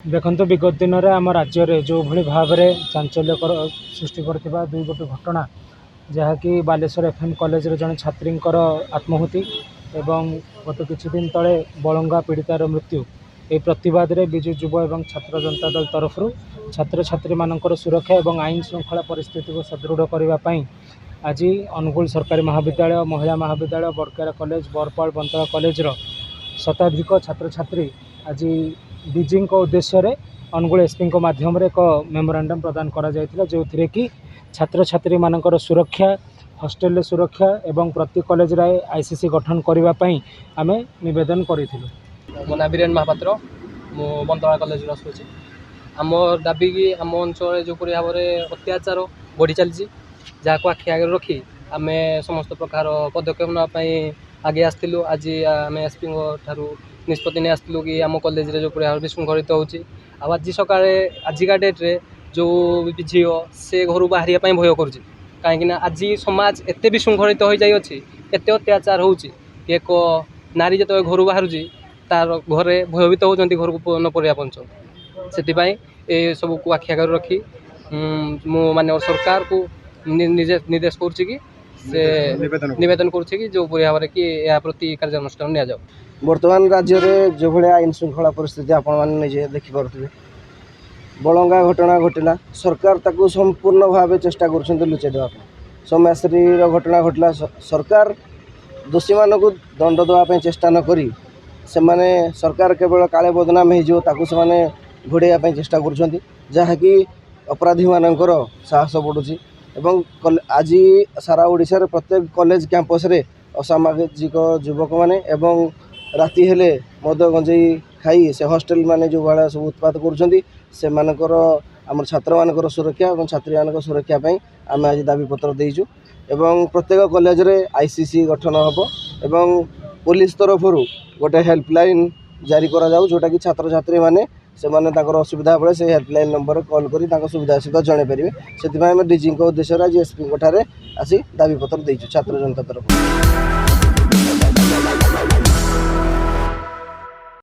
देखो विगत दिन में आम राज्य जो भाव में चांचल्यकर सृष्टि कर दुई गोटी घटना जहाँकि बालेश्वर एफएम कॉलेज रे जड़े छात्री आत्महति एवं गत किछि दिन तले बलंगा पीड़ितार मृत्यु ए प्रतिवाद रे विजु युव एवं छात्र जनता दल तरफ छात्र छात्री मानकर सुरक्षा एवं आईन श्रृंखला परिस्थिति को सुदृढ़ करने आज अनुगुल सरकारी महाविद्यालय महिला महाविद्यालय बड़केरा कॉलेज बरपाल बंतला कॉलेज शताधिक छात्र छात्री आज डीजी उद्देश्य रे अनुगुल एसपी माध्यम एक मेमोरांडम प्रदान करा जायतिला जो थिरे कि छात्र छात्री मानकर सुरक्षा हॉस्टेल सुरक्षा एवं प्रति कॉलेज रे आईसीसी गठन करबा पई आमे निवेदन करिथिलु। मो ना बीरेन महापात्र मो बंतला कॉलेज आसुची आम दाबी कि आम अंचल जो भाव में अत्याचार बढ़ी चलती जहाँ को आखि आगे रखी आम समस्त प्रकार पदक्षेप नापी आगे आसलु। आज आम एसपी ठारू निष्पत्ति नहीं आसलु कि आम कॉलेज रे जो भाव विशृंखलित होची आज सकाळे आजिका डेट्रे जो झील से घर बाहर भय कर कहीं आज समाज एत विशृंखलित हो जाए एत अत्याचार होची एक नारी जो घर बाहर तार घरे भयभीत होती घर को न पड़ा पंच से सब को आखि आगे रखी मु माननीय सरकार को निर्देश करुच्ची कि से निवेदन करुच्ची जो भाव में कि या प्रति कार्यानुष्ठान नि जाऊ। वर्तमान राज्य में जो भाया आईन श्रृंखला परिस्थिति आपजे देखिपे बलंगा घटना घटला सरकार ताकू संपूर्ण भाव चेष्टा कर लुचै देवाई सोमेश्वरी घटना घटला सरकार दोषी मानक दंड देवाई चेष्टा न करी से माने सरकार केवल काले बदनाम हो घोड़ाई चेष्टा करी अपराधी मानकर साहस बढ़ुची एवं आज सारा ओडिशा प्रत्येक कॉलेज कैंपस रे असामाजिक युवक माने एवं राति हेले मद गंजेई खाई से हॉस्टेल माने जो भाड़ा सब उत्पाद कर आम छात्र मानकर सुरक्षा और छात्री मान सुरक्षा आम आज दाबीपत्र देचु एवं प्रत्येक कॉलेज रे आईसीसी गठन हम एवं पुलिस तरफ गोटे हेल्पलाइन जारी करा जाऊ जोटा कि छात्र छात्री माने से असुविधा बेले से हेल्पलाइन नंबर कॉल कर सुविधा सहित जन पारे से डीजी उद्देश्य आज एसपी आसी दाबीपत्र देचु छात्र जनता तरफ।